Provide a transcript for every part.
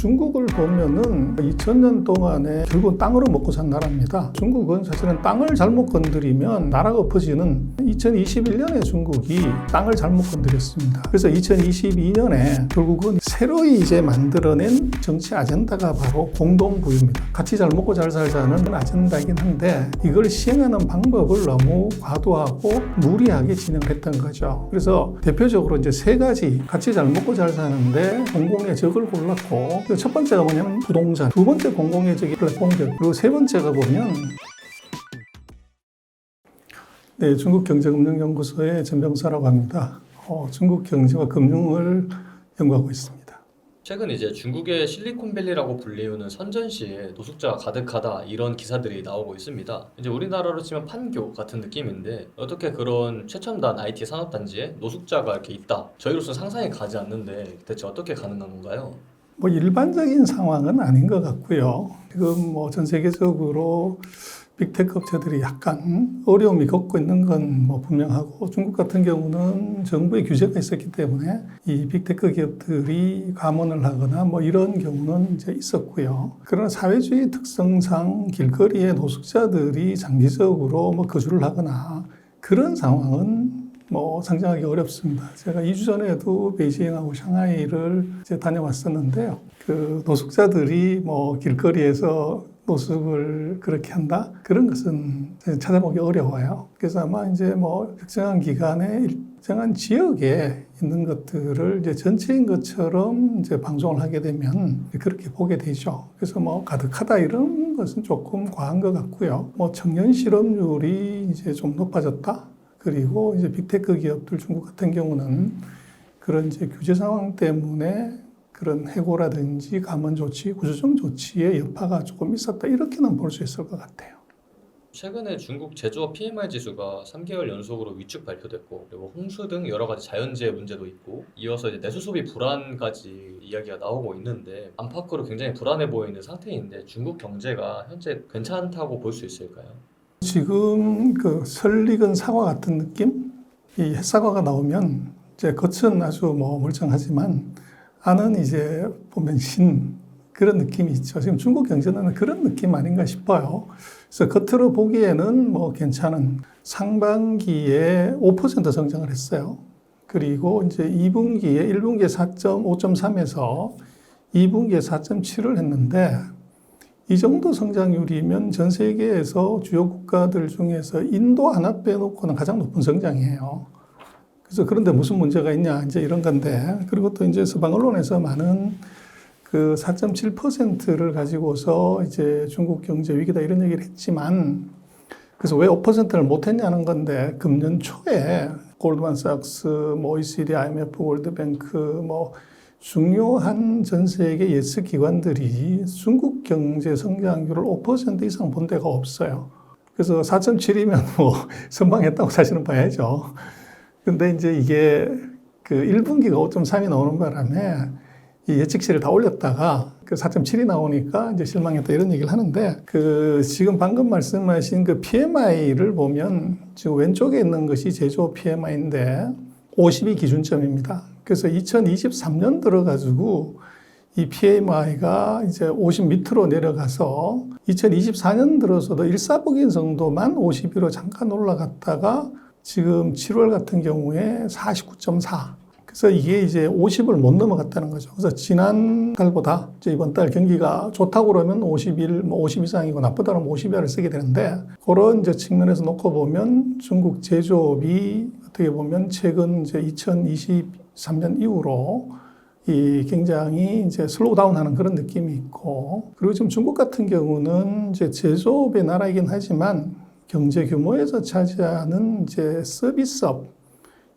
중국을 보면은 2000년 동안에 결국은 땅으로 먹고 산 나라입니다. 중국은 사실은 땅을 잘못 건드리면 나라가 엎어지는 2021년에 중국이 땅을 잘못 건드렸습니다. 그래서 2022년에 결국은 새로이 이제 만들어낸 정치 아젠다가 바로 공동부유입니다. 같이 잘 먹고 잘 살자는 아젠다이긴 한데 이걸 시행하는 방법을 너무 과도하고 무리하게 진행을 했던 거죠. 그래서 대표적으로 이제 세 가지 같이 잘 먹고 잘 사는데 공공의 적을 골랐고 첫 번째가 뭐냐면 부동산, 두 번째 공공의 적이 플랫폼들, 그리고 세 번째가 보면 네, 중국경제금융연구소의 전병서라고 합니다. 중국 경제와 금융을 연구하고 있습니다. 최근 이제 중국의 실리콘밸리라고 불리우는 선전시에 노숙자가 가득하다 이런 기사들이 나오고 있습니다. 이제 우리나라로 치면 판교 같은 느낌인데 어떻게 그런 최첨단 IT 산업단지에 노숙자가 이렇게 있다. 저희로서는 상상이 가지 않는데 대체 어떻게 가능한 건가요? 일반적인 상황은 아닌 것 같고요. 지금 전 세계적으로 빅테크 업체들이 약간 어려움이 겪고 있는 건 분명하고 중국 같은 경우는 정부의 규제가 있었기 때문에 이 빅테크 기업들이 감원을 하거나 이런 경우는 이제 있었고요. 그러나 사회주의 특성상 길거리에 노숙자들이 장기적으로 거주를 하거나 그런 상황은 상상하기 어렵습니다. 제가 2주 전에도 베이징하고 샹하이를 이제 다녀왔었는데요. 그 노숙자들이 길거리에서 노숙을 그렇게 한다? 그런 것은 찾아보기 어려워요. 그래서 아마 이제 특정한 기간에 일정한 지역에 있는 것들을 이제 전체인 것처럼 이제 방송을 하게 되면 그렇게 보게 되죠. 그래서 가득하다 이런 것은 조금 과한 것 같고요. 청년 실업률이 이제 좀 높아졌다. 그리고 이제 빅테크 기업들 중국 같은 경우는 그런 이제 규제 상황 때문에 그런 해고라든지 감원 조치, 구조조정 조치의 여파가 조금 있었다. 이렇게는 볼 수 있을 것 같아요. 최근에 중국 제조업 PMI 지수가 3개월 연속으로 위축 발표됐고 그리고 홍수 등 여러 가지 자연재해 문제도 있고 이어서 이제 내수 소비 불안까지 이야기가 나오고 있는데 안팎으로 굉장히 불안해 보이는 상태인데 중국 경제가 현재 괜찮다고 볼 수 있을까요? 지금 그 설익은 사과 같은 느낌? 이 햇사과가 나오면 이제 겉은 아주 멀쩡하지만 안은 이제 보면 신 그런 느낌이 있죠. 지금 중국 경제는 그런 느낌 아닌가 싶어요. 그래서 겉으로 보기에는 괜찮은 상반기에 5% 성장을 했어요. 그리고 이제 2분기에 1분기에 5.3에서 2분기에 4.7을 했는데 이 정도 성장률이면 전 세계에서 주요 국가들 중에서 인도 하나 빼놓고는 가장 높은 성장이에요. 그래서 그런데 무슨 문제가 있냐 이제 이런 건데 그리고 또 이제 서방 언론에서 많은 그 4.7%를 가지고서 이제 중국 경제 위기다 이런 얘기를 했지만 그래서 왜 5%를 못했냐는 건데 금년 초에 골드만삭스, OECD, IMF, 월드뱅크 중요한 전 세계 예측 기관들이 중국 경제 성장률을 5% 이상 본 데가 없어요. 그래서 4.7이면 선방했다고 사실은 봐야죠. 근데 이제 이게 그 1분기가 5.3이 나오는 바람에 이 예측치를 다 올렸다가 그 4.7이 나오니까 이제 실망했다 이런 얘기를 하는데 그 지금 방금 말씀하신 그 PMI를 보면 지금 왼쪽에 있는 것이 제조업 PMI인데 50이 기준점입니다. 그래서 2023년 들어가지고 이 PMI가 이제 50 밑으로 내려가서 2024년 들어서도 일사복인 정도만 52로 잠깐 올라갔다가 지금 7월 같은 경우에 49.4. 그래서 이게 이제 50을 못 넘어갔다는 거죠. 그래서 지난달보다 이제 이번 달 경기가 좋다고 그러면 51, 50 이상이고 나쁘다 그러면 50이하를 쓰게 되는데 그런 이제 측면에서 놓고 보면 중국 제조업이 어떻게 보면 최근 이제 2023년 이후로 이 굉장히 이제 슬로우 다운하는 그런 느낌이 있고 그리고 지금 중국 같은 경우는 이제 제조업의 나라이긴 하지만 경제 규모에서 차지하는 이제 서비스업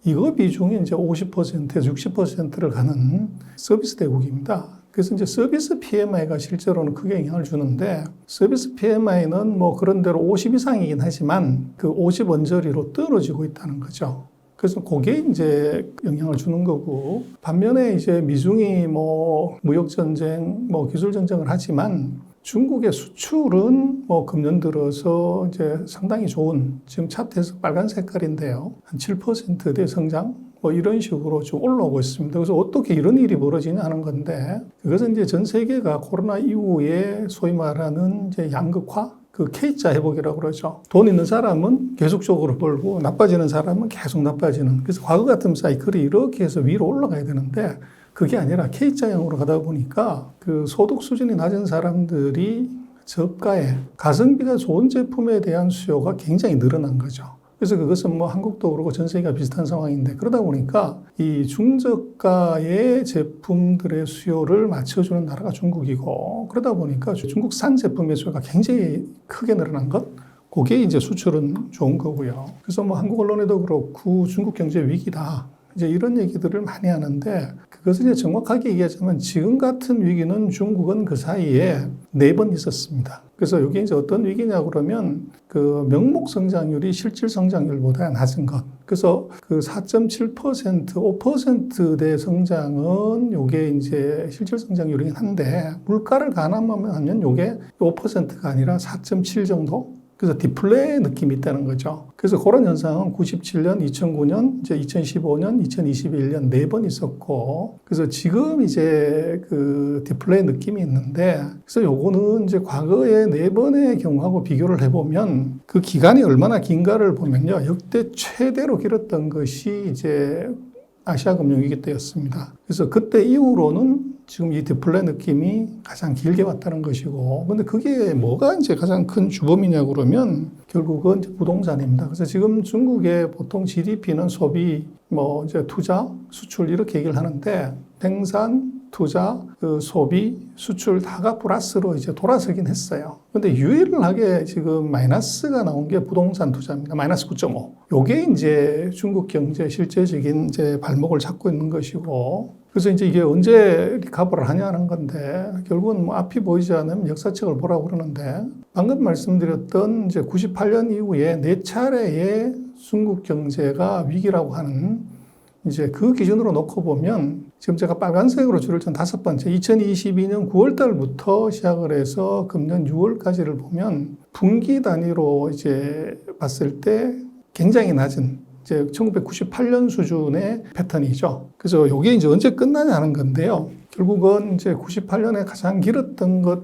이거 비중이 이제 50%에서 60%를 가는 서비스 대국입니다. 그래서 이제 서비스 PMI가 실제로는 크게 영향을 주는데 서비스 PMI는 그런 대로 50 이상이긴 하지만 그 50 언저리로 떨어지고 있다는 거죠. 그래서 그게 이제 영향을 주는 거고 반면에 이제 미중이 무역 전쟁, 기술 전쟁을 하지만 중국의 수출은 금년 들어서 이제 상당히 좋은 지금 차트에서 빨간 색깔인데요. 한 7%대 성장 뭐 이런 식으로 좀 올라오고 있습니다. 그래서 어떻게 이런 일이 벌어지냐 하는 건데, 그것은 이제 전 세계가 코로나 이후에 소위 말하는 이제 양극화, 그 K자 회복이라고 그러죠. 돈 있는 사람은 계속적으로 벌고 나빠지는 사람은 계속 나빠지는. 그래서 과거 같은 사이클이 이렇게 해서 위로 올라가야 되는데 그게 아니라 K자형으로 가다 보니까 그 소득 수준이 낮은 사람들이 저가에 가성비가 좋은 제품에 대한 수요가 굉장히 늘어난 거죠. 그래서 그것은 뭐 한국도 그렇고 전 세계가 비슷한 상황인데, 그러다 보니까 이 중저가의 제품들의 수요를 맞춰주는 나라가 중국이고, 그러다 보니까 중국산 제품의 수요가 굉장히 크게 늘어난 것, 그게 이제 수출은 좋은 거고요. 그래서 뭐 한국 언론에도 그렇고 중국 경제 위기다, 이제 이런 얘기들을 많이 하는데, 그것은 이제 정확하게 얘기하자면 지금 같은 위기는 중국은 그 사이에 4번 있었습니다. 그래서 이게 이제 어떤 위기냐 그러면 그 명목 성장률이 실질 성장률보다 낮은 것. 그래서 그 4.7%, 5%대 성장은 요게 이제 실질 성장률이긴 한데, 물가를 가늠하면 요게 5%가 아니라 4.7 정도? 그래서 디플레 느낌이 있다는 거죠. 그래서 그런 현상은 97년, 2009년, 이제 2015년, 2021년 4번 있었고, 그래서 지금 이제 그 디플레 느낌이 있는데, 그래서 요거는 이제 과거의 4번의 경우하고 비교를 해보면 그 기간이 얼마나 긴가를 보면요, 역대 최대로 길었던 것이 이제 아시아 금융위기 때였습니다. 그래서 그때 이후로는 지금 이 디플레 느낌이 가장 길게 왔다는 것이고, 근데 그게 뭐가 이제 가장 큰 주범이냐 그러면 결국은 이제 부동산입니다. 그래서 지금 중국의 보통 GDP는 소비, 뭐 이제 투자, 수출 이렇게 얘기를 하는데, 생산, 투자, 그 소비, 수출 다가 플러스로 이제 돌아서긴 했어요. 근데 유일하게 지금 마이너스가 나온 게 부동산 투자입니다. 마이너스 9.5. 요게 이제 중국 경제 실제적인 이제 발목을 잡고 있는 것이고, 그래서 이제 이게 언제 리커버를 하냐는 건데, 결국은 뭐 앞이 보이지 않으면 역사책을 보라고 그러는데, 방금 말씀드렸던 이제 98년 이후에 4차례의 중국 경제가 위기라고 하는 이제 그 기준으로 놓고 보면, 지금 제가 빨간색으로 줄을 전 5번째, 2022년 9월 달부터 시작을 해서 금년 6월까지를 보면 분기 단위로 이제 봤을 때 굉장히 낮은 이제 1998년 수준의 패턴이죠. 그래서 이게 이제 언제 끝나냐 하는 건데요. 결국은 이제 98년에 가장 길었던 것,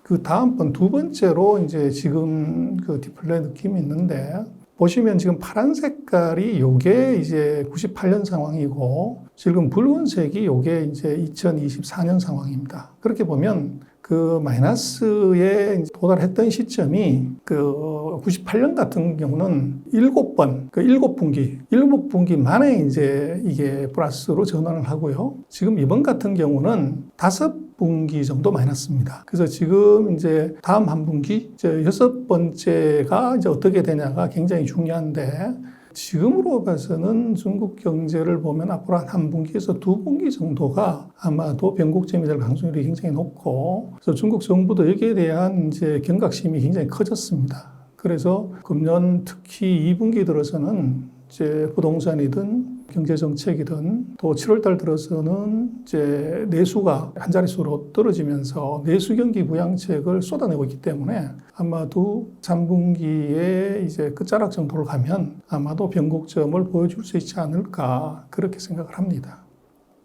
그 다음번 2번째로 이제 지금 그 디플레 느낌이 있는데, 보시면 지금 파란 색깔이 요게 이제 98년 상황이고, 지금 붉은색이 요게 이제 2024년 상황입니다. 그렇게 보면 그 마이너스에 도달했던 시점이 그 98년 같은 경우는 7번, 그 7분기 만에 이제 이게 플러스로 전환을 하고요. 지금 이번 같은 경우는 5분기 정도 마이너스입니다. 그래서 지금 이제 다음 한 분기, 이제 6번째가 이제 어떻게 되냐가 굉장히 중요한데, 지금으로 봐서는 중국 경제를 보면 앞으로 한 분기에서 2분기 정도가 아마도 변곡점이 될 가능성이 굉장히 높고, 그래서 중국 정부도 여기에 대한 이제 경각심이 굉장히 커졌습니다. 그래서 금년 특히 2분기 들어서는 이제 부동산이든 경제정책이든, 또 7월달 들어서는 이제 내수가 한 자릿수로 떨어지면서 내수 경기 부양책을 쏟아내고 있기 때문에 아마도 3분기에 이제 끝자락 정도를 가면 아마도 변곡점을 보여줄 수 있지 않을까, 그렇게 생각을 합니다.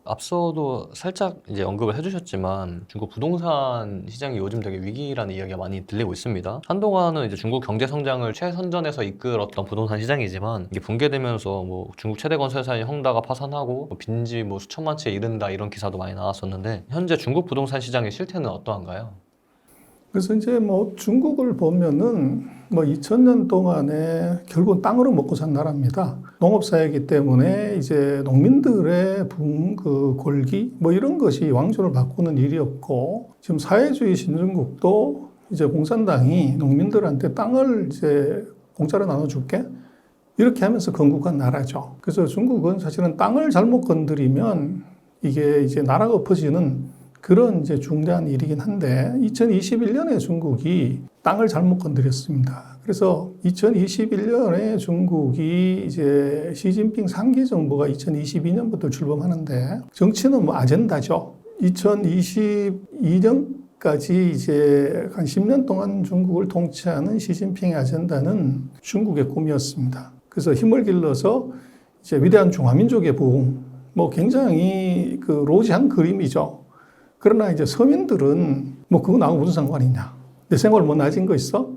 앞서도 살짝 이제 언급을 해주셨지만 중국 부동산 시장이 요즘 되게 위기라는 이야기가 많이 들리고 있습니다. 한동안은 이제 중국 경제 성장을 최선전에서 이끌었던 부동산 시장이지만, 이게 붕괴되면서 뭐 중국 최대 건설사인 헝다가 파산하고 빈지 뭐 수천만 채 이른다 이런 기사도 많이 나왔었는데, 현재 중국 부동산 시장의 실태는 어떠한가요? 그래서 이제 뭐 중국을 보면은 뭐 2000년 동안에 결국은 땅으로 먹고 산 나라입니다. 농업사회이기 때문에 이제 농민들의 그 골기 뭐 이런 것이 왕조를 바꾸는 일이었고, 지금 사회주의 신중국도 이제 공산당이 농민들한테 땅을 이제 공짜로 나눠줄게, 이렇게 하면서 건국한 나라죠. 그래서 중국은 사실은 땅을 잘못 건드리면 이게 이제 나라가 엎어지는 그런 이제 중대한 일이긴 한데, 2021년에 중국이 땅을 잘못 건드렸습니다. 그래서 2021년에 중국이 이제 시진핑 3기 정부가 2022년부터 출범하는데, 정치는 뭐 아젠다죠. 2022년까지 이제 한 10년 동안 중국을 통치하는 시진핑의 아젠다는 중국의 꿈이었습니다. 그래서 힘을 길러서 이제 위대한 중화민족의 부흥, 뭐 굉장히 그 로지한 그림이죠. 그러나 이제 서민들은 뭐 그거 나하고 무슨 상관이냐. 내 생활 뭐 나아진 거 있어?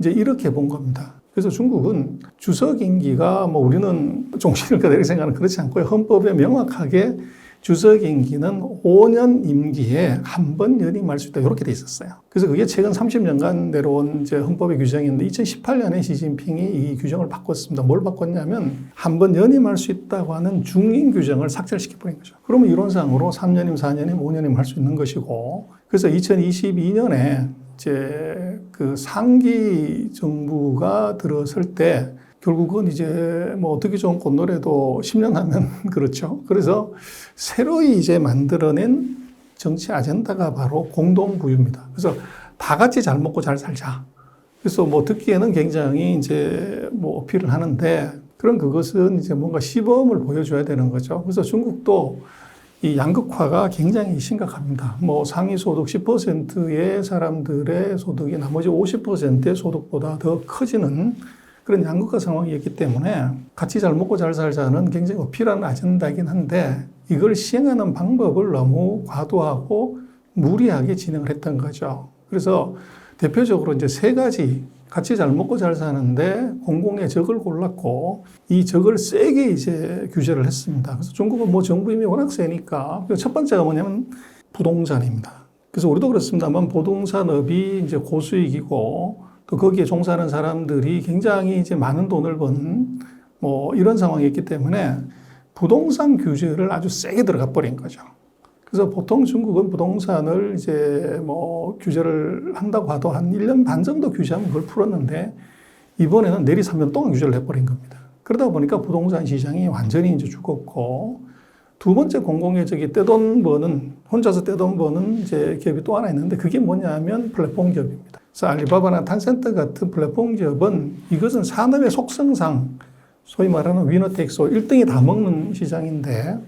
이제 이렇게 본 겁니다. 그래서 중국은 주석 임기가 뭐 우리는 종신일 거다 이렇게 생각하는 그렇지 않고요. 헌법에 명확하게 주석 임기는 5년 임기에 한 번 연임할 수 있다 이렇게 돼 있었어요. 그래서 그게 최근 30년간 내려온 이제 헌법의 규정인데 2018년에 시진핑이 이 규정을 바꿨습니다. 뭘 바꿨냐면 한 번 연임할 수 있다고 하는 중임 규정을 삭제를 시켜버린 거죠. 그러면 이론상으로 3년임, 4년임, 5년임 할 수 있는 것이고 그래서 2022년에 이제 그 상기 정부가 들어설 때 결국은 이제 뭐 듣기 좋은 꽃노래도 10년 하면 그렇죠. 그래서 새로이 이제 만들어낸 정치 아젠다가 바로 공동부유입니다. 그래서 다 같이 잘 먹고 잘 살자. 그래서 뭐 듣기에는 굉장히 이제 뭐 어필을 하는데 그런 그것은 이제 뭔가 시범을 보여줘야 되는 거죠. 그래서 중국도 이 양극화가 굉장히 심각합니다. 뭐 상위 소득 10%의 사람들의 소득이 나머지 50%의 소득보다 더 커지는 그런 양극화 상황이었기 때문에 같이 잘 먹고 잘 살자는 굉장히 어필하는 아젠다이긴 한데 이걸 시행하는 방법을 너무 과도하고 무리하게 진행을 했던 거죠. 그래서 대표적으로 이제 세 가지 같이 잘 먹고 잘 사는데 공공의 적을 골랐고 이 적을 세게 이제 규제를 했습니다. 그래서 중국은 뭐 정부 힘이 워낙 세니까 첫 번째가 뭐냐면 부동산입니다. 그래서 우리도 그렇습니다만 부동산업이 이제 고수익이고 또 거기에 종사하는 사람들이 굉장히 이제 많은 돈을 번 뭐 이런 상황이었기 때문에 부동산 규제를 아주 세게 들어가 버린 거죠. 그래서 보통 중국은 부동산을 이제 뭐 규제를 한다고 하도 한 1년 반 정도 규제하면 그걸 풀었는데 이번에는 내리 3년 동안 규제를 해버린 겁니다. 그러다 보니까 부동산 시장이 완전히 이제 죽었고 두 번째 공공의 저기 떼돈 버는 혼자서 떼돈 버는 이제 기업이 또 하나 있는데 그게 뭐냐면 플랫폼 기업입니다. 그래서 알리바바나 탄센트 같은 플랫폼 기업은 이것은 산업의 속성상 소위 말하는 위너 테이크스 1등이 다 먹는 시장인데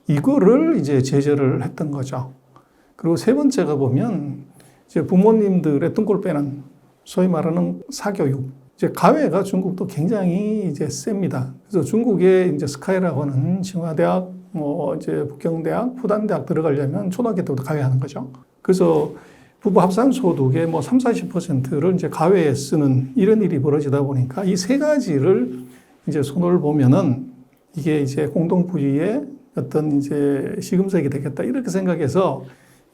이거를 이제 제재를 했던 거죠. 그리고 세 번째가 보면 이제 부모님들의 등골 빼는 소위 말하는 사교육. 이제 가외가 중국도 굉장히 이제 셉니다. 그래서 중국의 이제 스카이라고 하는清华대학, 뭐 이제 북경대학,复旦대학 들어가려면 초등학교 때부터 가외하는 거죠. 그래서 부부 합산 소득의 뭐 30~40%를 이제 가외에 쓰는 이런 일이 벌어지다 보니까 이 세 가지를 이제 손을 보면은 이게 이제 공동부유의 어떤 이제 시금석이 되겠다 이렇게 생각해서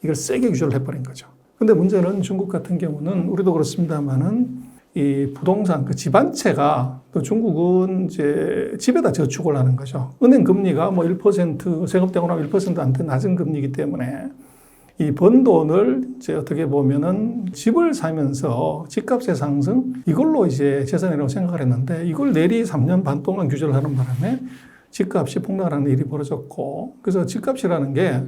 이걸 세게 규제를 해버린 거죠. 근데 문제는 중국 같은 경우는 우리도 그렇습니다만은 이 부동산 그 집안채가 또 중국은 이제 집에다 저축을 하는 거죠. 은행 금리가 뭐 1% 세금 떼고 나면 1%한테 낮은 금리이기 때문에 이 번 돈을 이제 어떻게 보면은 집을 사면서 집값의 상승 이걸로 이제 재산이라고 생각을 했는데 이걸 내리 3년 반 동안 규제를 하는 바람에 집값이 폭락하는 일이 벌어졌고 그래서 집값이라는 게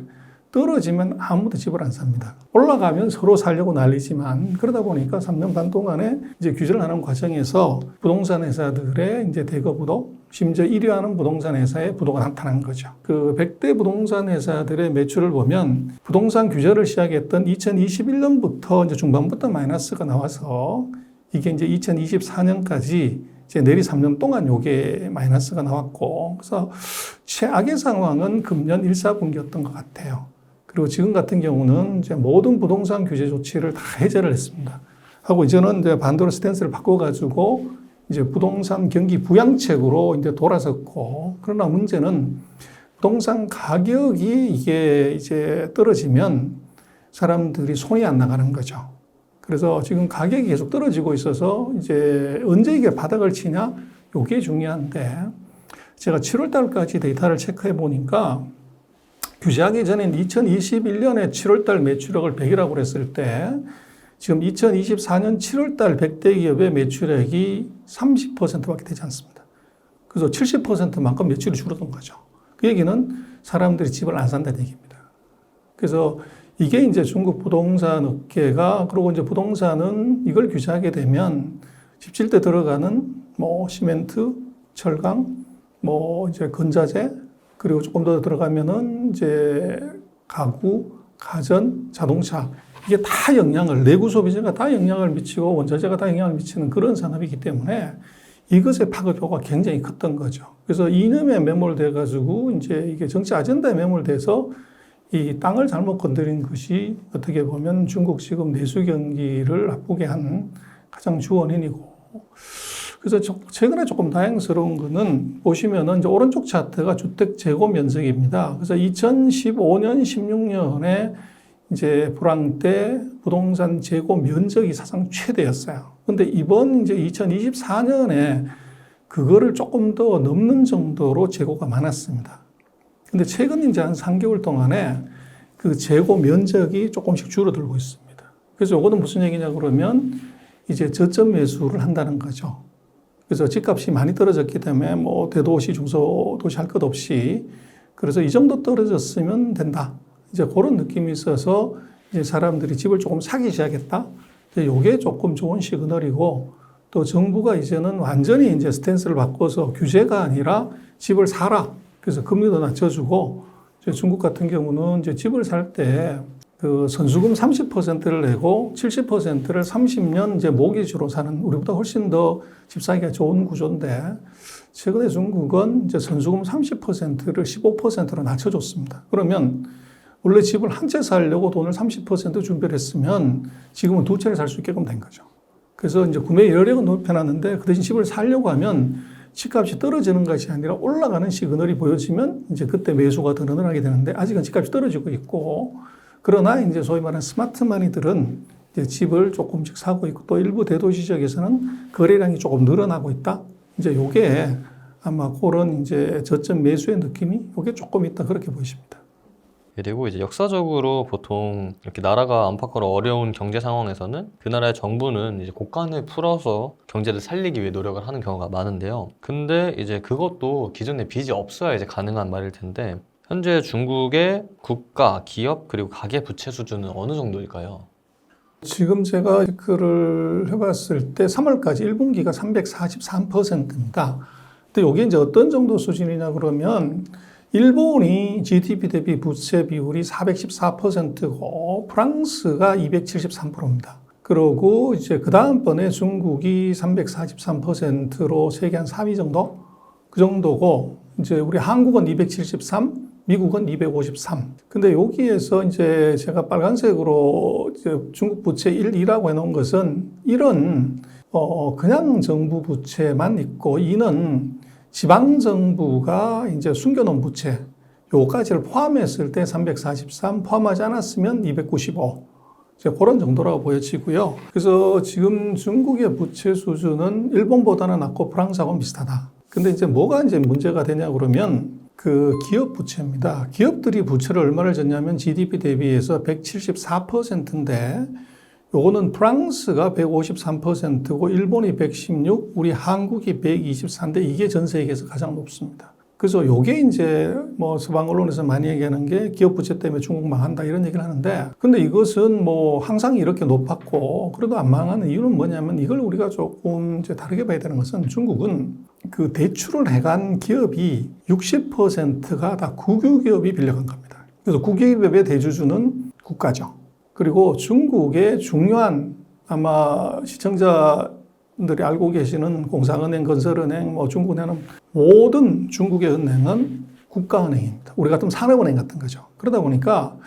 떨어지면 아무도 집을 안 삽니다. 올라가면 서로 살려고 난리지만 그러다 보니까 3년 반 동안에 이제 규제를 하는 과정에서 부동산 회사들의 이제 대거 부도 심지어 1위 하는 부동산 회사의 부도가 나타난 거죠. 그 100대 부동산 회사들의 매출을 보면 부동산 규제를 시작했던 2021년부터 이제 중반부터 마이너스가 나와서 이게 이제 2024년까지 이제 내리 3년 동안 요게 마이너스가 나왔고 그래서 최악의 상황은 금년 1, 4분기였던 것 같아요. 그리고 지금 같은 경우는 이제 모든 부동산 규제 조치를 다 해제를 했습니다. 하고 이제는 이제 반대로 스탠스를 바꿔가지고 이제 부동산 경기 부양책으로 이제 돌아섰고 그러나 문제는 부동산 가격이 이게 이제 떨어지면 사람들이 손이 안 나가는 거죠. 그래서 지금 가격이 계속 떨어지고 있어서 이제 언제 이게 바닥을 치냐 이게 중요한데 제가 7월 달까지 데이터를 체크해 보니까 규제하기 전에 2021년에 7월 달 매출액을 100이라고 그랬을 때 지금 2024년 7월 달 100대 기업의 매출액이 30%밖에 되지 않습니다. 그래서 70%만큼 매출이 줄어든 거죠. 그 얘기는 사람들이 집을 안 산다는 얘기입니다. 그래서 이게 이제 중국 부동산 업계가 그리고 이제 부동산은 이걸 규제하게 되면 집질 때 들어가는 뭐 시멘트, 철강, 뭐 이제 건자재 그리고 조금 더 들어가면은 이제 가구, 가전, 자동차 이게 다 영향을 내구 소비재가 다 영향을 미치고 원자재가 다 영향을 미치는 그런 산업이기 때문에 이것의 파급효과가 굉장히 컸던 거죠. 그래서 이념에 매몰돼가지고 이제 이게 정치 아젠다에 매몰돼서 이 땅을 잘못 건드린 것이 어떻게 보면 중국 지금 내수 경기를 나쁘게 한 가장 주 원인이고. 그래서 최근에 조금 다행스러운 거는 보시면은 이제 오른쪽 차트가 주택 재고 면적입니다. 그래서 2015년, 16년에 이제 불황 때 부동산 재고 면적이 사상 최대였어요. 근데 이번 이제 2024년에 그거를 조금 더 넘는 정도로 재고가 많았습니다. 근데 최근 이제 한 3개월 동안에 그 재고 면적이 조금씩 줄어들고 있습니다. 그래서 이거는 무슨 얘기냐 그러면 이제 저점 매수를 한다는 거죠. 그래서 집값이 많이 떨어졌기 때문에 뭐 대도시, 중소도시 할 것 없이 그래서 이 정도 떨어졌으면 된다. 이제 그런 느낌이 있어서 이제 사람들이 집을 조금 사기 시작했다. 이게 조금 좋은 시그널이고 또 정부가 이제는 완전히 이제 스탠스를 바꿔서 규제가 아니라 집을 사라. 그래서 금리도 낮춰주고 중국 같은 경우는 이제 집을 살 때 그 선수금 30%를 내고 70%를 30년 이제 모기지로 사는 우리보다 훨씬 더 집 사기가 좋은 구조인데 최근에 중국은 이제 선수금 30%를 15%로 낮춰줬습니다. 그러면 원래 집을 한 채 살려고 돈을 30% 준비를 했으면 지금은 두 채를 살 수 있게끔 된 거죠. 그래서 이제 구매 여력은 높여놨는데 그 대신 집을 살려고 하면 집값이 떨어지는 것이 아니라 올라가는 시그널이 보여지면 이제 그때 매수가 더 늘어나게 되는데 아직은 집값이 떨어지고 있고 그러나 이제 소위 말하는 스마트머니들은 이제 집을 조금씩 사고 있고 또 일부 대도시 지역에서는 거래량이 조금 늘어나고 있다. 이제 요게 아마 그런 이제 저점 매수의 느낌이 요게 조금 있다 그렇게 보이십니다. 그리고 이제 역사적으로 보통 이렇게 나라가 안팎으로 어려운 경제 상황에서는 그 나라의 정부는 이제 곳간을 풀어서 경제를 살리기 위해 노력을 하는 경우가 많은데요. 근데 이제 그것도 기존에 빚이 없어야 이제 가능한 말일 텐데 현재 중국의 국가, 기업 그리고 가계 부채 수준은 어느 정도일까요? 지금 제가 체크를 해봤을 때 3월까지 1분기가 343%입니다. 근데 이게 이제 어떤 정도 수준이냐 그러면 일본이 GDP 대비 부채 비율이 414%고 프랑스가 273%입니다. 그러고 이제 그 다음번에 중국이 343%로 세계 한 3위 정도? 그 정도고 이제 우리 한국은 273, 미국은 253. 근데 여기에서 이제 제가 빨간색으로 이제 중국 부채 1, 2라고 해놓은 것은 1은 그냥 정부 부채만 있고 2는 지방정부가 이제 숨겨놓은 부채, 요까지를 포함했을 때 343, 포함하지 않았으면 295. 이제 그런 정도라고 보여지고요. 그래서 지금 중국의 부채 수준은 일본보다는 낮고 프랑스하고는 비슷하다. 근데 이제 뭐가 이제 문제가 되냐 그러면 그 기업 부채입니다. 기업들이 부채를 얼마를 졌냐면 GDP 대비해서 174%인데 요거는 프랑스가 153%고 일본이 116, 우리 한국이 124인데 이게 전 세계에서 가장 높습니다. 그래서 요게 이제 뭐 서방 언론에서 많이 얘기하는 게 기업 부채 때문에 중국 망한다 이런 얘기를 하는데 근데 이것은 뭐 항상 이렇게 높았고 그래도 안 망하는 이유는 뭐냐면 이걸 우리가 조금 이제 다르게 봐야 되는 것은 중국은 그 대출을 해간 기업이 60%가 다 국유기업이 빌려간 겁니다. 그래서 국유기업의 대주주는 국가죠. 그리고 중국의 중요한 아마 시청자들이 알고 계시는 공상은행, 건설은행, 뭐 중국은행은 모든 중국의 은행은 국가은행입니다. 우리 같으면 산업은행 같은 거죠. 그러다 보니까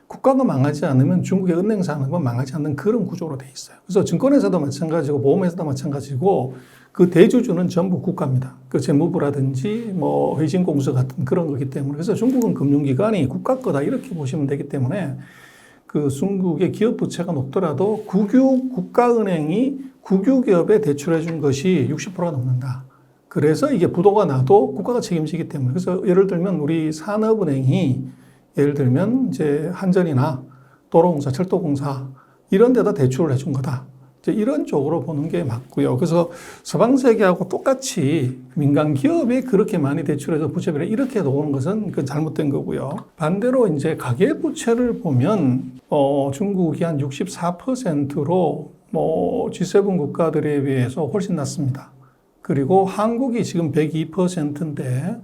국가가 망하지 않으면 중국의 은행 산업은 망하지 않는 그런 구조로 돼 있어요. 그래서 증권회사도 마찬가지고 보험회사도 마찬가지고 그 대주주는 전부 국가입니다. 그 재무부라든지 뭐 회신공사 같은 그런 거기 때문에 그래서 중국은 금융기관이 국가 거다 이렇게 보시면 되기 때문에 그 중국의 기업 부채가 높더라도 국유 국가은행이 국유기업에 대출해 준 것이 60%가 넘는다. 그래서 이게 부도가 나도 국가가 책임지기 때문에 그래서 예를 들면 우리 산업은행이 예를 들면 이제 한전이나 도로공사, 철도공사 이런 데다 대출을 해준 거다. 이제 이런 쪽으로 보는 게 맞고요. 그래서 서방 세계하고 똑같이 민간 기업이 그렇게 많이 대출해서 부채비를 이렇게 놓는 것은 그 잘못된 거고요. 반대로 이제 가계 부채를 보면 중국이 한 64%로 뭐 G7 국가들에 비해서 훨씬 낮습니다. 그리고 한국이 지금 102%인데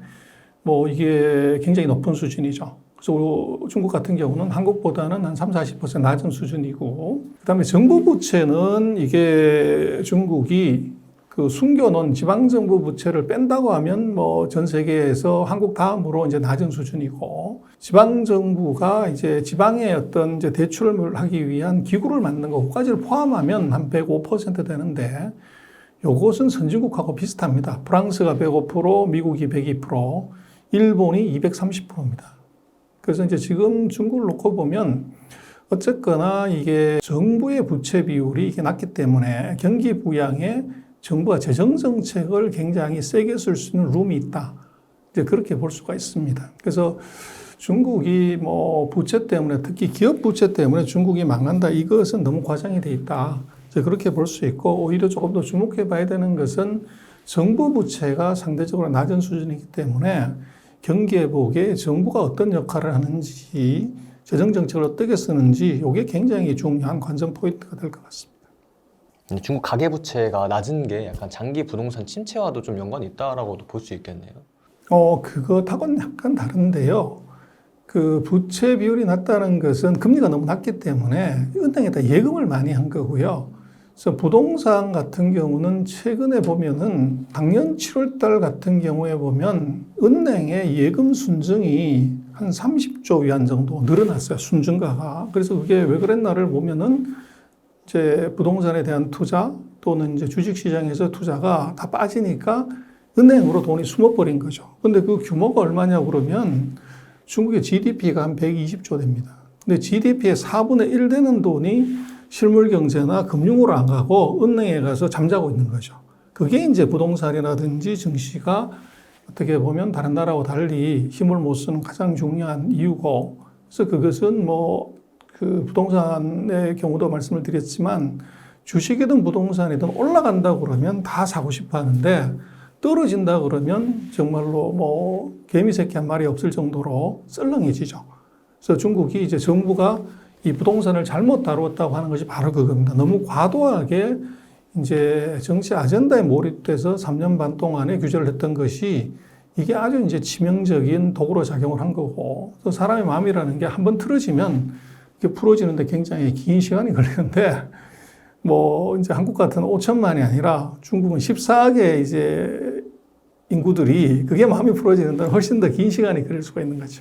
뭐 이게 굉장히 높은 수준이죠. 그래서 중국 같은 경우는 한국보다는 한 30-40% 낮은 수준이고 그다음에 정부 부채는 이게 중국이 그 숨겨놓은 지방정부 부채를 뺀다고 하면 뭐 전 세계에서 한국 다음으로 이제 낮은 수준이고, 지방정부가 이제 지방의 어떤 이제 대출을 하기 위한 기구를 만든 거, 그까지를 포함하면 한 105% 되는데, 요것은 선진국하고 비슷합니다. 프랑스가 105%, 미국이 102%, 일본이 230%입니다. 그래서 이제 지금 중국을 놓고 보면 어쨌거나 이게 정부의 부채 비율이 이게 낮기 때문에 경기 부양에 정부가 재정 정책을 굉장히 세게 쓸 수 있는 룸이 있다. 이제 그렇게 볼 수가 있습니다. 그래서 중국이 뭐 부채 때문에, 특히 기업 부채 때문에 중국이 망한다, 이것은 너무 과장이 돼 있다. 이제 그렇게 볼 수 있고, 오히려 조금 더 주목해 봐야 되는 것은 정부 부채가 상대적으로 낮은 수준이기 때문에 경기 회복에 정부가 어떤 역할을 하는지, 재정 정책을 어떻게 쓰는지, 이게 굉장히 중요한 관전 포인트가 될 것 같습니다. 중국 가계부채가 낮은 게 약간 장기 부동산 침체와도 좀 연관이 있다라고도 볼 수 있겠네요. 그것하고는 약간 다른데요. 그 부채 비율이 낮다는 것은 금리가 너무 낮기 때문에 은행에다 예금을 많이 한 거고요. 그래서 부동산 같은 경우는 최근에 보면은 작년 7월 달 같은 경우에 보면 은행의 예금 순증이 한 30조 위안 정도 늘어났어요. 순증가가. 그래서 그게 왜 그랬나를 보면은 이제 부동산에 대한 투자 또는 이제 주식시장에서 투자가 다 빠지니까 은행으로 돈이 숨어버린 거죠. 근데 그 규모가 얼마냐고 그러면 중국의 GDP가 한 120조 됩니다. 근데 GDP의 4분의 1 되는 돈이 실물 경제나 금융으로 안 가고 은행에 가서 잠자고 있는 거죠. 그게 이제 부동산이라든지 증시가 어떻게 보면 다른 나라와 달리 힘을 못 쓰는 가장 중요한 이유고, 그래서 그것은 뭐 그 부동산의 경우도 말씀을 드렸지만 주식이든 부동산이든 올라간다 그러면 다 사고 싶어 하는데 떨어진다 그러면 정말로 뭐 개미 새끼 한 마리 없을 정도로 썰렁해지죠. 그래서 중국이 이제 정부가 이 부동산을 잘못 다루었다고 하는 것이 바로 그겁니다. 너무 과도하게 이제 정치 아젠다에 몰입돼서 3년 반 동안에 규제를 했던 것이 이게 아주 이제 치명적인 도구로 작용을 한 거고, 또 사람의 마음이라는 게 한번 틀어지면 이게 풀어지는데 굉장히 긴 시간이 걸리는데, 뭐 이제 한국 같은 5천만이 아니라 중국은 14억의 이제 인구들이 그게 마음이 풀어지는데 훨씬 더 긴 시간이 걸릴 수가 있는 거죠.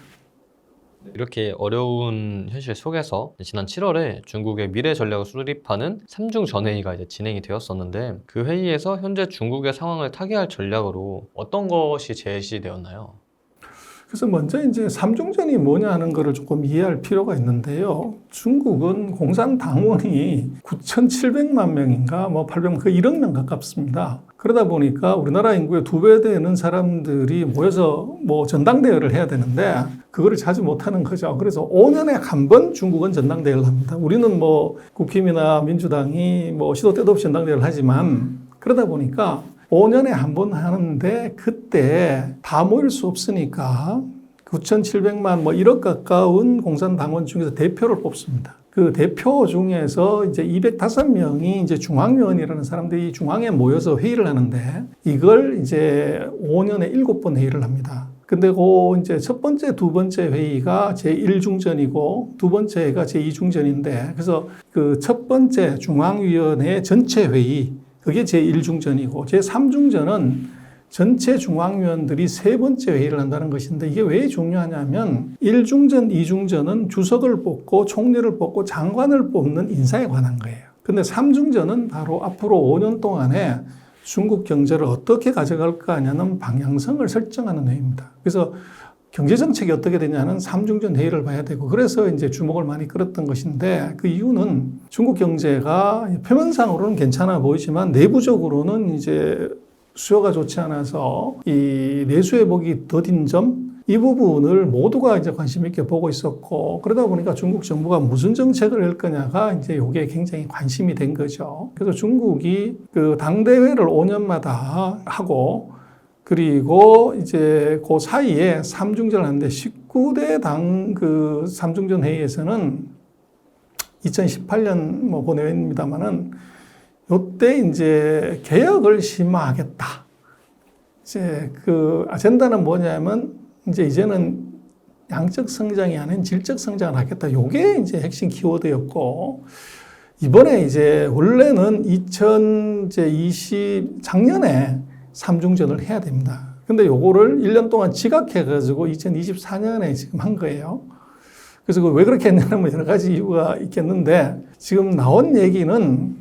이렇게 어려운 현실 속에서 지난 7월에 중국의 미래 전략을 수립하는 3중 전회의가 이제 진행이 되었었는데, 그 회의에서 현재 중국의 상황을 타개할 전략으로 어떤 것이 제시되었나요? 그래서 먼저 이제 삼중전이 뭐냐 하는 거를 조금 이해할 필요가 있는데요. 중국은 공산당원이 9,700만 명인가 뭐 800만, 거의 1억 명 가깝습니다. 그러다 보니까 우리나라 인구의 2배 되는 사람들이 모여서 뭐 전당대회를 해야 되는데 그거를 자주 못하는 거죠. 그래서 5년에 한 번 중국은 전당대회를 합니다. 우리는 뭐 국힘이나 민주당이 뭐 시도 때도 없이 전당대회를 하지만, 그러다 보니까 5년에 한 번 하는데 그때 다 모일 수 없으니까 9,700만 뭐 1억 가까운 공산당원 중에서 대표를 뽑습니다. 그 대표 중에서 이제 205명이 이제 중앙위원이라는 사람들이 중앙에 모여서 회의를 하는데, 이걸 이제 5년에 7번 회의를 합니다. 근데 그 이제 첫 번째, 두 번째 회의가 제1중전이고 두 번째가 제2중전인데, 그래서 그 첫 번째 중앙위원회 전체 회의, 그게 제1중전이고 제3중전은 전체 중앙위원들이 세 번째 회의를 한다는 것인데, 이게 왜 중요하냐면 1중전, 2중전은 주석을 뽑고 총리를 뽑고 장관을 뽑는 인사에 관한 거예요. 근데 3중전은 바로 앞으로 5년 동안에 중국 경제를 어떻게 가져갈까 하냐는 방향성을 설정하는 회의입니다. 그래서 경제정책이 어떻게 되냐는 3중전 회의를 봐야 되고, 그래서 이제 주목을 많이 끌었던 것인데, 그 이유는 중국 경제가 표면상으로는 괜찮아 보이지만 내부적으로는 이제 수요가 좋지 않아서 이 내수 회복이 더딘 점, 이 부분을 모두가 이제 관심 있게 보고 있었고, 그러다 보니까 중국 정부가 무슨 정책을 할 거냐가 이제 이게 굉장히 관심이 된 거죠. 그래서 중국이 그 당대회를 5년마다 하고, 그리고 이제 그 사이에 3중전을 하는데 19대 당 그 3중전 회의에서는 2018년 뭐 본회의입니다만은 요때 이제 개혁을 심화하겠다. 이제 그 아젠다는 뭐냐면 이제는 양적 성장이 아닌 질적 성장을 하겠다. 요게 이제 핵심 키워드였고, 이번에 이제 원래는 2020 작년에 삼중전을 해야 됩니다. 근데 요거를 1년 동안 지각해가지고 2024년에 지금 한 거예요. 그래서 왜 그렇게 했냐면 여러 가지 이유가 있겠는데 지금 나온 얘기는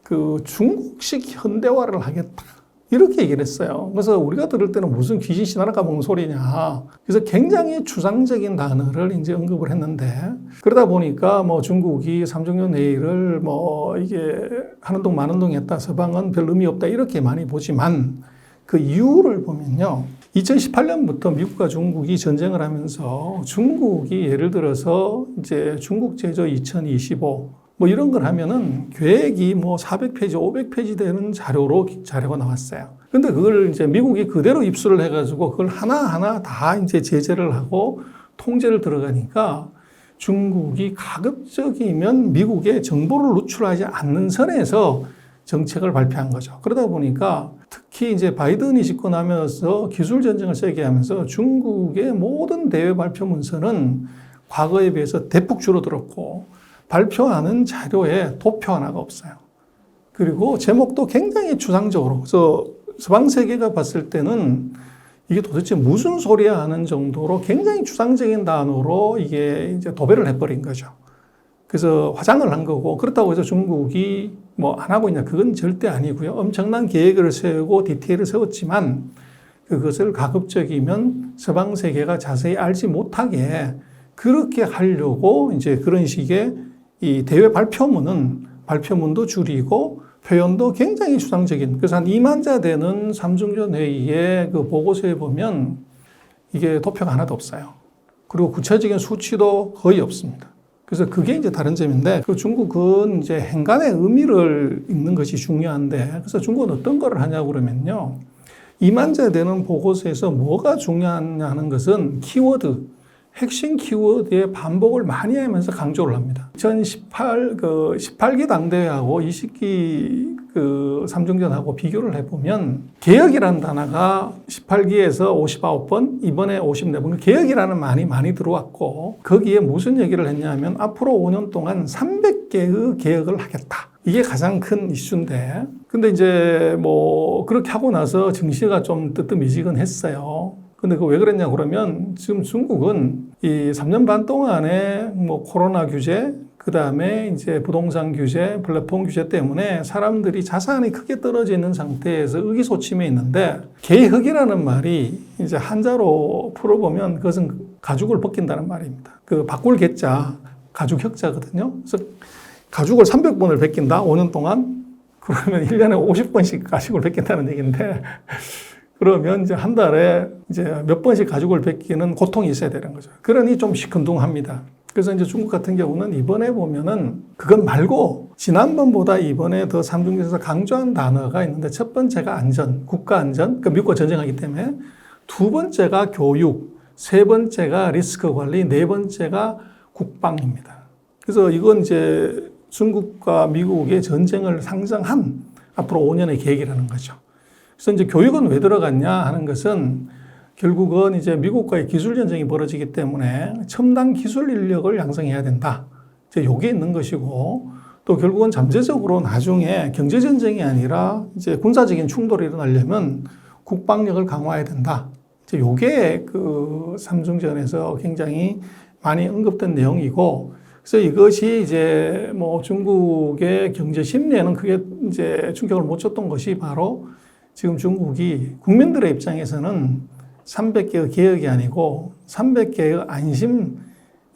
그 중국식 현대화를 하겠다. 이렇게 얘기를 했어요. 그래서 우리가 들을 때는 무슨 귀신 신하나 까먹는 소리냐. 그래서 굉장히 추상적인 단어를 이제 언급을 했는데 그러다 보니까 뭐 중국이 삼중전 회의를 뭐 이게 하는 동 마는 동 했다. 서방은 별 의미 없다. 이렇게 많이 보지만 그 이유를 보면요. 2018년부터 미국과 중국이 전쟁을 하면서 중국이 예를 들어서 이제 중국 제조 2025 뭐 이런 걸 하면은 계획이 뭐 400페이지, 500페이지 되는 자료가 나왔어요. 근데 그걸 이제 미국이 그대로 입수를 해가지고 그걸 하나하나 다 이제 제재를 하고 통제를 들어가니까 중국이 가급적이면 미국에 정보를 노출하지 않는 선에서 정책을 발표한 거죠. 그러다 보니까 특히 이제 바이든이 집권하면서 기술 전쟁을 세게 하면서 중국의 모든 대외 발표 문서는 과거에 비해서 대폭 줄어들었고 발표하는 자료에 도표 하나가 없어요. 그리고 제목도 굉장히 추상적으로. 그래서 서방 세계가 봤을 때는 이게 도대체 무슨 소리야 하는 정도로 굉장히 추상적인 단어로 이게 이제 도배를 해버린 거죠. 그래서 화장을 한 거고 그렇다고 해서 중국이 뭐 안 하고 있냐 그건 절대 아니고요. 엄청난 계획을 세우고 디테일을 세웠지만 그것을 가급적이면 서방 세계가 자세히 알지 못하게 그렇게 하려고 이제 그런 식의 이 대외 발표문도 줄이고 표현도 굉장히 추상적인 그래서 한 2만 자 되는 삼중전 회의의 그 보고서에 보면 이게 도표가 하나도 없어요. 그리고 구체적인 수치도 거의 없습니다. 그래서 그게 이제 다른 점인데 그 중국은 이제 행간의 의미를 읽는 것이 중요한데 그래서 중국은 어떤 거를 하냐고 그러면요. 2만 자 되는 보고서에서 뭐가 중요하냐 하는 것은 키워드 핵심 키워드의 반복을 많이 하면서 강조를 합니다. 2018기 당대회하고 20기 그 삼중전하고 비교를 해보면 개혁이라는 단어가 18기에서 59번, 이번에 54번 개혁이라는 말이 많이 들어왔고 거기에 무슨 얘기를 했냐면 앞으로 5년 동안 300개의 개혁을 하겠다. 이게 가장 큰 이슈인데 근데 이제 뭐 그렇게 하고 나서 증시가 좀 뜨뜻미지근했어요. 근데 그 왜 그랬냐 그러면 지금 중국은 이 3년 반 동안에 뭐 코로나 규제, 그 다음에 이제 부동산 규제, 플랫폼 규제 때문에 사람들이 자산이 크게 떨어져 있는 상태에서 의기소침해 있는데 개혁이라는 말이 이제 한자로 풀어보면 그것은 가죽을 벗긴다는 말입니다. 그 바꿀 개자, 가죽 혁자거든요. 그래서 가죽을 300번을 벗긴다, 5년 동안? 그러면 1년에 50번씩 가죽을 벗긴다는 얘기인데 그러면 이제 한 달에 이제 몇 번씩 가죽을 벗기는 고통이 있어야 되는 거죠. 그러니 좀 시큰둥합니다. 그래서 이제 중국 같은 경우는 이번에 보면은 그것 말고 지난번보다 이번에 더 삼중전에서 강조한 단어가 있는데 첫 번째가 안전, 국가 안전, 그러니까 미국과 전쟁하기 때문에 두 번째가 교육, 세 번째가 리스크 관리, 네 번째가 국방입니다. 그래서 이건 이제 중국과 미국의 전쟁을 상정한 앞으로 5년의 계획이라는 거죠. 그래서 이제 교육은 왜 들어갔냐 하는 것은 결국은 이제 미국과의 기술 전쟁이 벌어지기 때문에 첨단 기술 인력을 양성해야 된다. 이제 요게 있는 것이고 또 결국은 잠재적으로 나중에 경제 전쟁이 아니라 이제 군사적인 충돌이 일어나려면 국방력을 강화해야 된다. 이제 요게 그 삼중전에서 굉장히 많이 언급된 내용이고 그래서 이것이 이제 뭐 중국의 경제 심리에는 크게 이제 충격을 못 줬던 것이 바로 지금 중국이 국민들의 입장에서는 300개의 개혁이 아니고 300개의 안심,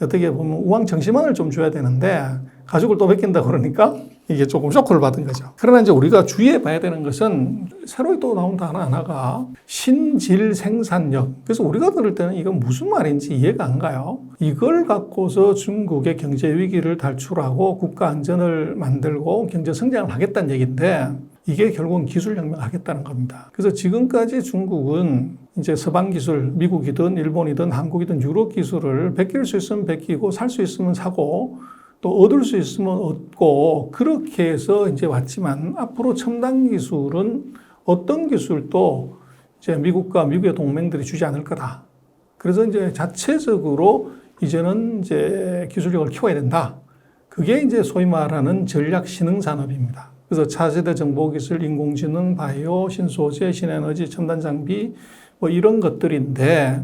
어떻게 보면 우왕청심환을 좀 줘야 되는데 가죽을 또 벗긴다 그러니까 이게 조금 쇼크를 받은 거죠. 그러나 이제 우리가 주의해 봐야 되는 것은 새로 또 나온 단어 하나가 신질 생산력. 그래서 우리가 들을 때는 이건 무슨 말인지 이해가 안 가요. 이걸 갖고서 중국의 경제 위기를 탈출하고 국가 안전을 만들고 경제 성장을 하겠다는 얘기인데 이게 결국은 기술혁명을 하겠다는 겁니다. 그래서 지금까지 중국은 이제 서방 기술, 미국이든 일본이든 한국이든 유럽 기술을 베낄 수 있으면 베끼고 살 수 있으면 사고 또 얻을 수 있으면 얻고 그렇게 해서 이제 왔지만 앞으로 첨단 기술은 어떤 기술도 이제 미국과 미국의 동맹들이 주지 않을 거다. 그래서 이제 자체적으로 이제는 이제 기술력을 키워야 된다. 그게 이제 소위 말하는 전략 신흥 산업입니다. 그래서 차세대 정보기술, 인공지능, 바이오, 신소재, 신에너지, 첨단 장비 뭐 이런 것들인데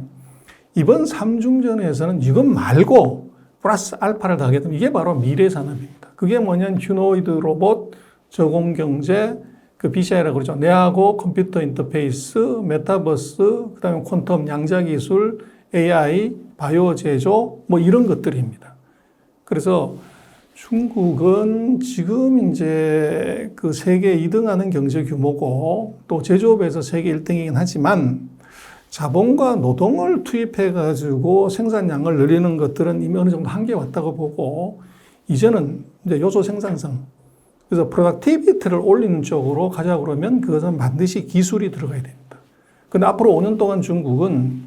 이번 삼중전에서는 이것 말고 플러스 알파를 더하게 되면 이게 바로 미래 산업입니다. 그게 뭐냐면 휴노이드 로봇, 저공경제, 그 BCI라고 그러죠. 뇌하고 컴퓨터 인터페이스, 메타버스, 그다음에 퀀텀 양자 기술, AI, 바이오 제조 뭐 이런 것들입니다. 그래서 중국은 지금 이제 그 세계 2등 하는 경제 규모고 또 제조업에서 세계 1등이긴 하지만 자본과 노동을 투입해 가지고 생산량을 늘리는 것들은 이미 어느 정도 한계에 왔다고 보고 이제는 이제 요소 생산성 그래서 프로덕티비티를 올리는 쪽으로 가자고 그러면 그것은 반드시 기술이 들어가야 됩니다. 근데 앞으로 5년 동안 중국은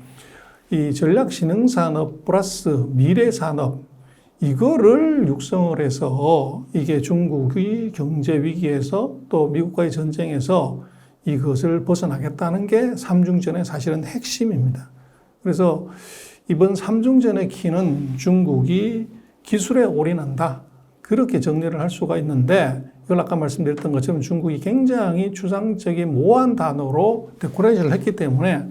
이 전략 신흥 산업 플러스 미래 산업 이거를 육성을 해서 이게 중국의 경제 위기에서 또 미국과의 전쟁에서 이것을 벗어나겠다는 게 삼중전의 사실은 핵심입니다. 그래서 이번 삼중전의 키는 중국이 기술에 올인한다. 그렇게 정리를 할 수가 있는데 이걸 아까 말씀드렸던 것처럼 중국이 굉장히 추상적인 모호한 단어로 데코레이션을 했기 때문에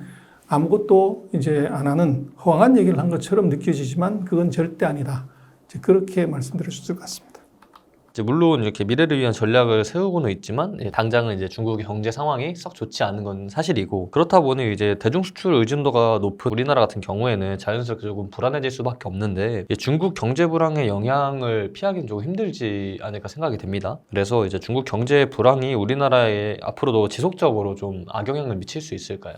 아무것도 이제 안 하는 허황한 얘기를 한 것처럼 느껴지지만 그건 절대 아니다. 그렇게 말씀드릴 수 있을 것 같습니다. 이제 물론 이렇게 미래를 위한 전략을 세우고는 있지만 당장은 이제 중국의 경제 상황이 썩 좋지 않은 건 사실이고 그렇다 보니 이제 대중 수출 의존도가 높은 우리나라 같은 경우에는 자연스럽게 조금 불안해질 수밖에 없는데 중국 경제 불황의 영향을 피하기는 조금 힘들지 않을까 생각이 됩니다. 그래서 이제 중국 경제 불황이 우리나라에 앞으로도 지속적으로 좀 악영향을 미칠 수 있을까요?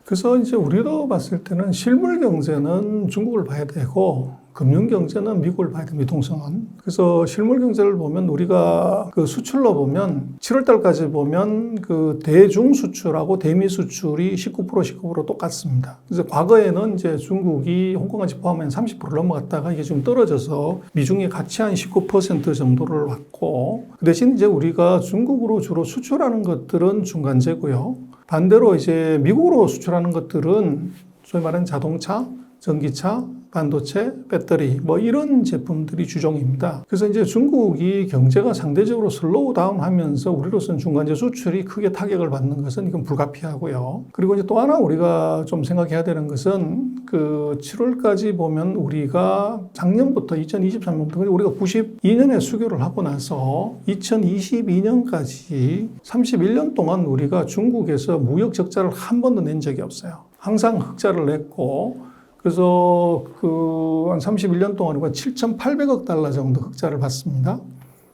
그래서 이제 우리로 봤을 때는 실물 경제는 중국을 봐야 되고 금융 경제는 미국을 봐야 됩니다. 미통성은. 그래서 실물 경제를 보면 우리가 그 수출로 보면 7월 달까지 보면 그 대중 수출하고 대미 수출이 19% 똑같습니다. 그래서 과거에는 이제 중국이 홍콩까지 포함하면 30%를 넘어갔다가 이게 좀 떨어져서 미중이 같이 한 19% 정도를 왔고 그 대신 이제 우리가 중국으로 주로 수출하는 것들은 중간재고요. 반대로 이제 미국으로 수출하는 것들은 소위 말하는 자동차, 전기차, 반도체, 배터리 뭐 이런 제품들이 주종입니다. 그래서 이제 중국이 경제가 상대적으로 슬로우 다운 하면서 우리로서는 중간재 수출이 크게 타격을 받는 것은 이건 불가피하고요. 그리고 이제 또 하나 우리가 좀 생각해야 되는 것은 그 7월까지 보면 우리가 작년부터 2023년부터 우리가 92년에 수교를 하고 나서 2022년까지 31년 동안 우리가 중국에서 무역 적자를 한 번도 낸 적이 없어요. 항상 흑자를 냈고 그래서 한 31년 동안 우리가 7,800억 달러 정도 흑자를 봤습니다.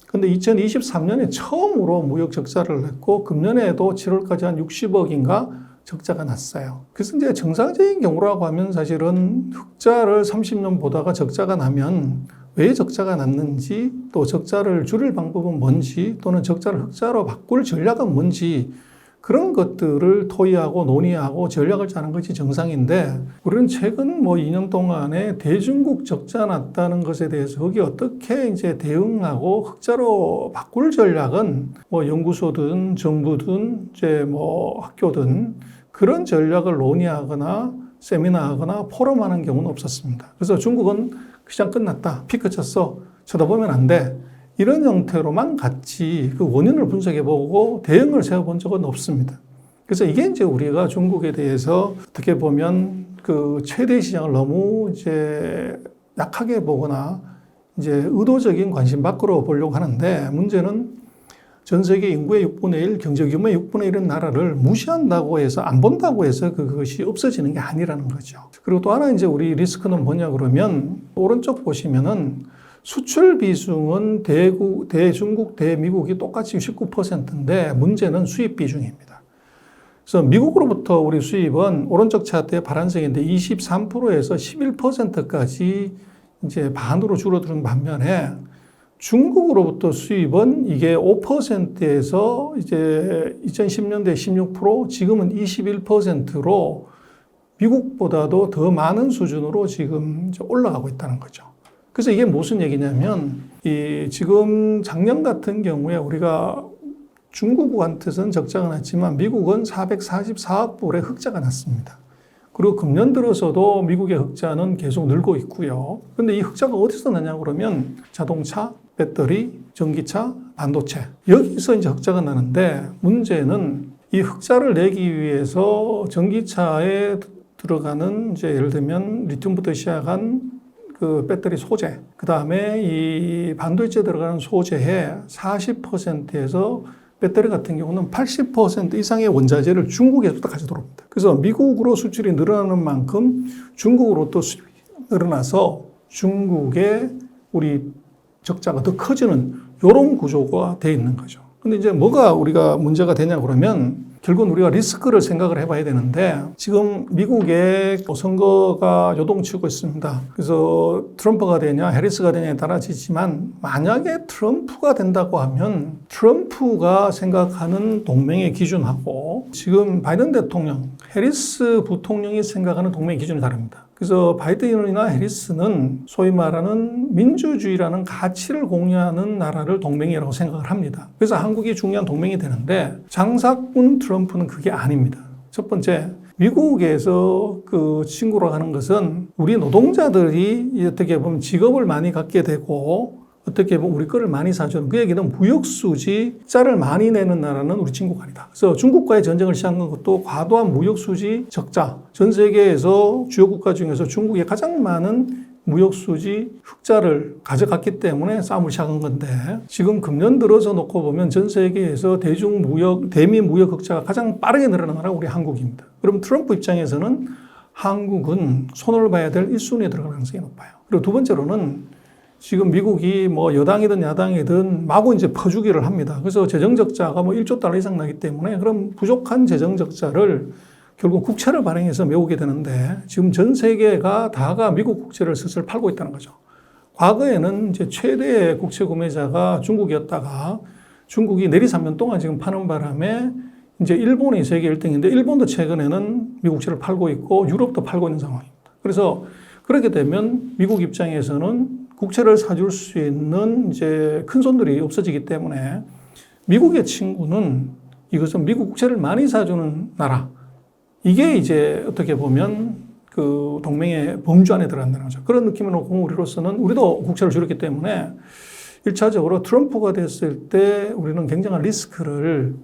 근데 2023년에 처음으로 무역 적자를 냈고 금년에도 7월까지 한 60억인가 적자가 났어요. 그래서 이제 정상적인 경우라고 하면 사실은 흑자를 30년 보다가 적자가 나면 왜 적자가 났는지 또 적자를 줄일 방법은 뭔지 또는 적자를 흑자로 바꿀 전략은 뭔지 그런 것들을 토의하고 논의하고 전략을 짜는 것이 정상인데 우리는 최근 2년 동안에 대중국 적자 났다는 것에 대해서 거기 어떻게 이제 대응하고 흑자로 바꿀 전략은 연구소든 정부든 이제 학교든 그런 전략을 논의하거나 세미나하거나 포럼하는 경우는 없었습니다. 그래서 중국은 시장 끝났다. 피크 쳤어. 쳐다보면 안 돼. 이런 형태로만 같이 그 원인을 분석해보고 대응을 세워본 적은 없습니다. 그래서 이게 이제 우리가 중국에 대해서 어떻게 보면 그 최대 시장을 너무 이제 약하게 보거나 이제 의도적인 관심 밖으로 보려고 하는데 문제는 전 세계 인구의 6분의 1, 경제 규모의 6분의 1은 나라를 무시한다고 해서 안 본다고 해서 그것이 없어지는 게 아니라는 거죠. 그리고 또 하나 이제 우리 리스크는 뭐냐 그러면 오른쪽 보시면은 수출 비중은 대중국, 대미국이 똑같이 19%인데 문제는 수입 비중입니다. 그래서 미국으로부터 우리 수입은 오른쪽 차트에 파란색인데 23%에서 11%까지 이제 반으로 줄어드는 반면에 중국으로부터 수입은 이게 5%에서 이제 2010년대 16%, 지금은 21%로 미국보다도 더 많은 수준으로 지금 이제 올라가고 있다는 거죠. 그래서 이게 무슨 얘기냐면 지금 작년 같은 경우에 우리가 중국한테서는 적자가 났지만 미국은 444억 불의 흑자가 났습니다. 그리고 금년 들어서도 미국의 흑자는 계속 늘고 있고요. 그런데 이 흑자가 어디서 나냐고 그러면 자동차, 배터리, 전기차, 반도체. 여기서 이제 흑자가 나는데 문제는 이 흑자를 내기 위해서 전기차에 들어가는 이제 예를 들면 리튬부터 시작한 그 배터리 소재, 그 다음에 이 반도체에 들어가는 소재의 40%에서 배터리 같은 경우는 80% 이상의 원자재를 중국에서 가져들어옵니다. 그래서 미국으로 수출이 늘어나는 만큼 중국으로 또 수출이 늘어나서 중국의 우리 적자가 더 커지는 이런 구조가 돼 있는 거죠. 근데 이제 뭐가 우리가 문제가 되냐 그러면 결국은 우리가 리스크를 생각을 해봐야 되는데 지금 미국의 선거가 요동치고 있습니다. 그래서 트럼프가 되냐 해리스가 되냐에 따라지지만 만약에 트럼프가 된다고 하면 트럼프가 생각하는 동맹의 기준하고 지금 바이든 대통령, 해리스 부통령이 생각하는 동맹의 기준이 다릅니다. 그래서 바이든이나 해리스는 소위 말하는 민주주의라는 가치를 공유하는 나라를 동맹이라고 생각을 합니다. 그래서 한국이 중요한 동맹이 되는데 장사꾼 트럼프는 그게 아닙니다. 첫 번째, 미국에서 그 친구로 하는 것은 우리 노동자들이 어떻게 보면 직업을 많이 갖게 되고 어떻게 보면 우리 거를 많이 사주는 그 얘기는 무역수지 흑자를 많이 내는 나라는 우리 친구가 아니다. 그래서 중국과의 전쟁을 시작한 것도 과도한 무역수지 적자. 전 세계에서 주요 국가 중에서 중국이 가장 많은 무역수지 흑자를 가져갔기 때문에 싸움을 시작한 건데 지금 금년 들어서 놓고 보면 전 세계에서 대미 무역 흑자가 가장 빠르게 늘어나는 나라가 우리 한국입니다. 그럼 트럼프 입장에서는 한국은 손을 봐야 될 1순위에 들어갈 가능성이 높아요. 그리고 두 번째로는 지금 미국이 뭐 여당이든 야당이든 마구 이제 퍼주기를 합니다. 그래서 재정적자가 뭐 1조 달러 이상 나기 때문에 그럼 부족한 재정적자를 결국 국채를 발행해서 메우게 되는데 지금 전 세계가 다가 미국 국채를 슬슬 팔고 있다는 거죠. 과거에는 이제 최대의 국채 구매자가 중국이었다가 중국이 내리 3년 동안 지금 파는 바람에 이제 일본이 세계 1등인데 일본도 최근에는 미국 국채를 팔고 있고 유럽도 팔고 있는 상황입니다. 그래서 그렇게 되면 미국 입장에서는 국채를 사줄 수 있는 이제 큰 손들이 없어지기 때문에 미국의 친구는 이것은 미국 국채를 많이 사주는 나라. 이게 이제 어떻게 보면 그 동맹의 범주 안에 들어간다는 거죠. 그런 느낌으로 보면 우리로서는 우리도 국채를 줄였기 때문에 1차적으로 트럼프가 됐을 때 우리는 굉장한 리스크를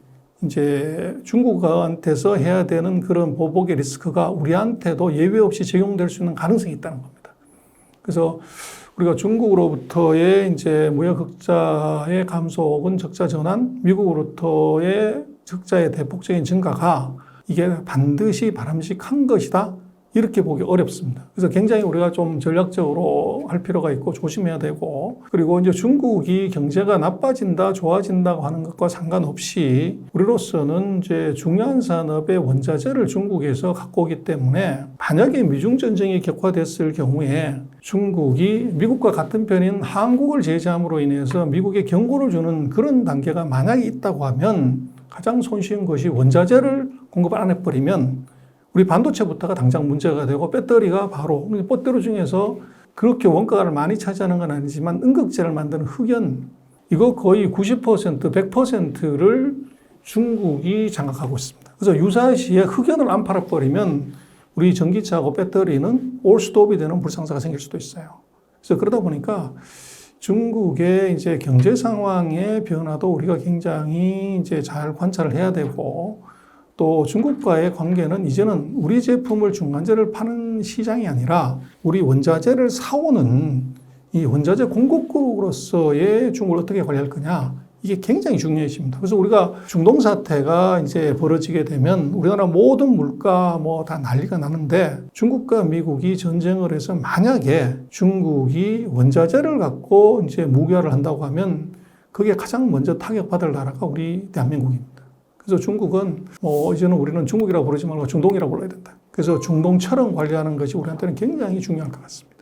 이제 중국한테서 해야 되는 그런 보복의 리스크가 우리한테도 예외 없이 적용될 수 있는 가능성이 있다는 겁니다. 그래서 우리가 중국으로부터의 이제 무역 흑자의 감소 혹은 적자 전환, 미국으로부터의 적자의 대폭적인 증가가 이게 반드시 바람직한 것이다. 이렇게 보기 어렵습니다. 그래서 굉장히 우리가 좀 전략적으로 할 필요가 있고 조심해야 되고 그리고 이제 중국이 경제가 나빠진다, 좋아진다고 하는 것과 상관없이 우리로서는 이제 중요한 산업의 원자재를 중국에서 갖고 오기 때문에 만약에 미중 전쟁이 격화됐을 경우에 중국이 미국과 같은 편인 한국을 제재함으로 인해서 미국에 경고를 주는 그런 단계가 만약에 있다고 하면 가장 손쉬운 것이 원자재를 공급을 안 해버리면 우리 반도체부터가 당장 문제가 되고 배터리가 바로 배터리 중에서 그렇게 원가를 많이 차지하는 건 아니지만 음극재를 만드는 흑연 이거 거의 90%, 100%를 중국이 장악하고 있습니다. 그래서 유사시에 흑연을 안 팔아버리면 우리 전기차하고 배터리는 올스톱이 되는 불상사가 생길 수도 있어요. 그래서 그러다 보니까 중국의 이제 경제 상황의 변화도 우리가 굉장히 이제 잘 관찰을 해야 되고 또 중국과의 관계는 이제는 우리 제품을 중간재를 파는 시장이 아니라 우리 원자재를 사오는 이 원자재 공급국으로서의 중국을 어떻게 관리할 거냐 이게 굉장히 중요해집니다. 그래서 우리가 중동 사태가 이제 벌어지게 되면 우리나라 모든 물가 뭐 다 난리가 나는데 중국과 미국이 전쟁을 해서 만약에 중국이 원자재를 갖고 이제 무기화를 한다고 하면 그게 가장 먼저 타격받을 나라가 우리 대한민국입니다. 그래서 중국은 이제는 우리는 중국이라고 부르지 말고 중동이라고 불러야 된다. 그래서 중동처럼 관리하는 것이 우리한테는 굉장히 중요할 것 같습니다.